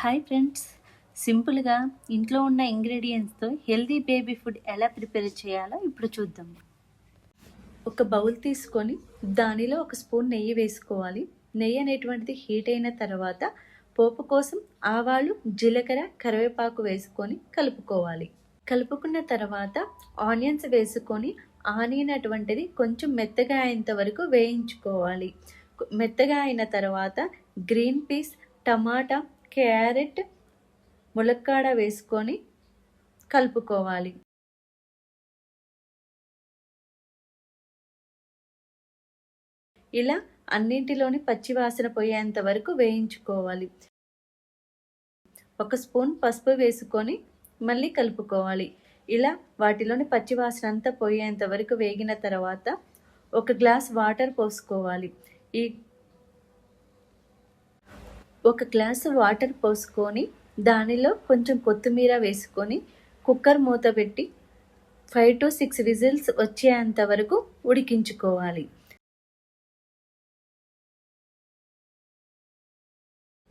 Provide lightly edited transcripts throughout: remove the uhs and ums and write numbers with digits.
Hi friends, సింపుల్గా ఇంట్లో ఉన్న ఇంగ్రీడియంట్స్తో హెల్దీ బేబీ ఫుడ్ ఎలా ప్రిపేర్ చేయాలో ఇప్పుడు చూద్దాం. ఒక బౌల్ తీసుకొని దానిలో ఒక స్పూన్ నెయ్యి వేసుకోవాలి. నెయ్యి అనేటువంటిది హీట్ అయిన తర్వాత పోపు కోసం ఆవాలు, జీలకర్ర, కరివేపాకు వేసుకొని కలుపుకోవాలి. కలుపుకున్న తర్వాత ఆనియన్స్ వేసుకొని ఆనియన్ అటువంటిది కొంచెం మెత్తగా అయ్యేంత వరకు వేయించుకోవాలి. మెత్తగా అయిన తర్వాత గ్రీన్ పీస్, టమాటా, క్యారెట్, ములక్కాడ వేసుకొని కలుపుకోవాలి. ఇలా అన్నింటిలోని పచ్చివాసన పోయేంత వరకు వేయించుకోవాలి. ఒక స్పూన్ పసుపు వేసుకొని మళ్ళీ కలుపుకోవాలి. ఇలా వాటిలోని పచ్చివాసన అంతా పోయేంత వరకు వేగిన తర్వాత ఒక గ్లాస్ వాటర్ పోసుకోవాలి. ఒక గ్లాసు వాటర్ పోసుకొని దానిలో కొంచెం కొత్తిమీర వేసుకొని కుక్కర్ మూత పెట్టి 5 to 6 విజిల్స్ వచ్చేంత వరకు ఉడికించుకోవాలి.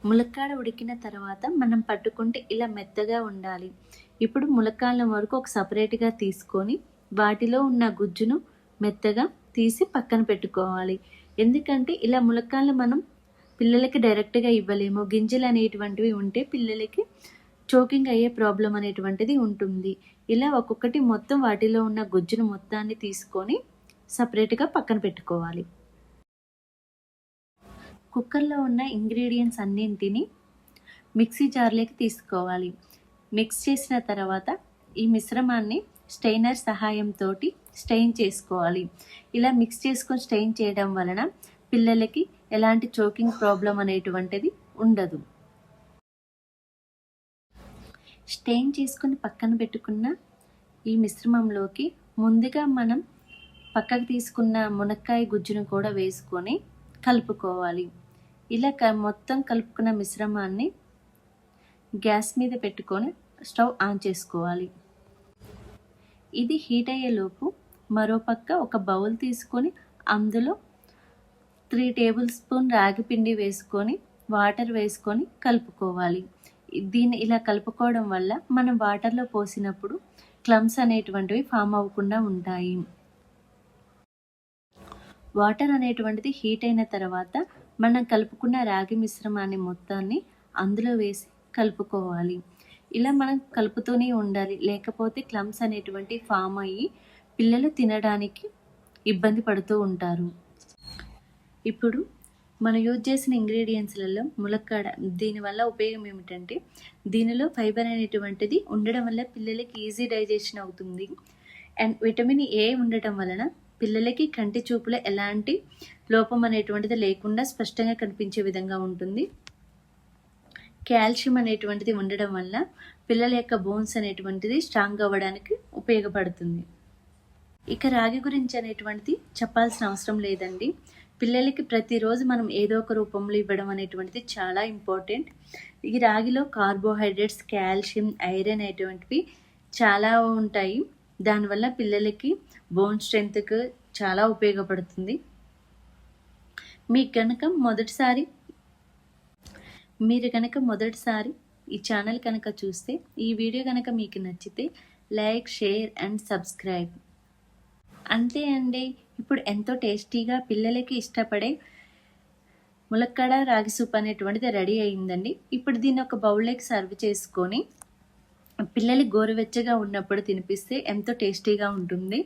ములక్కాడ ఉడికిన తర్వాత మనం పట్టుకుంటే ఇలా మెత్తగా ఉండాలి. ఇప్పుడు ములక్కాడల వరకు ఒక సపరేట్గా తీసుకొని వాటిలో ఉన్న గుజ్జును మెత్తగా తీసి పక్కన పెట్టుకోవాలి. ఎందుకంటే ఇలా ములక్కాడలు మనం పిల్లలకి డైరెక్ట్గా ఇవ్వలేము. గింజలు అనేటువంటివి ఉంటే పిల్లలకి చోకింగ్ అయ్యే ప్రాబ్లం అనేటువంటిది ఉంటుంది. ఇలా ఒక్కొక్కటి మొత్తం వాటిలో ఉన్న గుజ్జును మొత్తాన్ని తీసుకొని సపరేట్గా పక్కన పెట్టుకోవాలి. కుక్కర్లో ఉన్న ఇంగ్రీడియంట్స్ అన్నింటినీ మిక్సీ జార్లోకి తీసుకోవాలి. మిక్స్ చేసిన తర్వాత ఈ మిశ్రమాన్ని స్టెయినర్ సహాయంతో స్టెయిన్ చేసుకోవాలి. ఇలా మిక్స్ చేసుకొని స్టెయిన్ చేయడం వలన పిల్లలకి ఎలాంటి చోకింగ్ ప్రాబ్లం అనేటువంటిది ఉండదు. స్టెయిన్ చేసుకుని పక్కన పెట్టుకున్న ఈ మిశ్రమంలోకి ముందుగా మనం పక్కకు తీసుకున్న మునక్కాయ గుజ్జును కూడా వేసుకొని కలుపుకోవాలి. ఇలా మొత్తం కలుపుకున్న మిశ్రమాన్ని గ్యాస్ మీద పెట్టుకొని స్టవ్ ఆన్ చేసుకోవాలి. ఇది హీట్ అయ్యేలోపు మరోపక్క ఒక బౌల్ తీసుకొని అందులో 3 టేబుల్ స్పూన్ రాగి పిండి వేసుకొని వాటర్ వేసుకొని కలుపుకోవాలి. దీన్ని ఇలా కలుపుకోవడం వల్ల మనం వాటర్లో పోసినప్పుడు క్లమ్స్ అనేటువంటివి ఫామ్ అవ్వకుండా ఉంటాయి. వాటర్ అనేటువంటిది హీట్ అయిన తర్వాత మనం కలుపుకున్న రాగి మిశ్రమాన్ని మొత్తాన్ని అందులో వేసి కలుపుకోవాలి. ఇలా మనం కలుపుతూనే ఉండాలి, లేకపోతే క్లమ్స్ అనేటువంటి ఫామ్ అయ్యి పిల్లలు తినడానికి ఇబ్బంది పడుతూ ఉంటారు. ఇప్పుడు మనం యూజ్ చేసిన ఇంగ్రీడియంట్స్లలో ములక్కాడ, దీనివల్ల ఉపయోగం ఏమిటంటే దీనిలో ఫైబర్ అనేటువంటిది ఉండడం వల్ల పిల్లలకి ఈజీ డైజెషన్ అవుతుంది. అండ్ విటమిన్ ఏ ఉండటం వలన పిల్లలకి కంటి చూపులో ఎలాంటి లోపం అనేటువంటిది లేకుండా స్పష్టంగా కనిపించే విధంగా ఉంటుంది. కాల్షియం అనేటువంటిది ఉండడం వల్ల పిల్లల యొక్క బోన్స్ అనేటువంటిది స్ట్రాంగ్ అవ్వడానికి ఉపయోగపడుతుంది. ఇక రాగి గురించి అనేటువంటిది చెప్పాల్సిన అవసరం లేదండి. పిల్లలకి ప్రతిరోజు మనం ఏదో ఒక రూపంలో ఇవ్వడం అనేటువంటిది చాలా ఇంపార్టెంట్. ఈ రాగిలో కార్బోహైడ్రేట్స్, కాల్షియం, ఐరన్ అనేటువంటివి చాలా ఉంటాయి. దానివల్ల పిల్లలకి బోన్ స్ట్రెంగ్త్కి చాలా ఉపయోగపడుతుంది. మీరు కనుక మొదటిసారి ఈ ఛానల్ కనుక చూస్తే, ఈ వీడియో కనుక మీకు నచ్చితే లైక్, షేర్ అండ్ సబ్స్క్రైబ్. అంతే అండి. ఇప్పుడు ఎంతో టేస్టీగా పిల్లలకి ఇష్టపడే ములక్కాడ రాగి సూప్ అనేటువంటిది రెడీ అయిందండి. ఇప్పుడు దీన్ని ఒక బౌల్లోకి సర్వ్ చేసుకొని పిల్లలకి గోరువెచ్చగా ఉన్నప్పుడు తినిపిస్తే ఎంతో టేస్టీగా ఉంటుంది.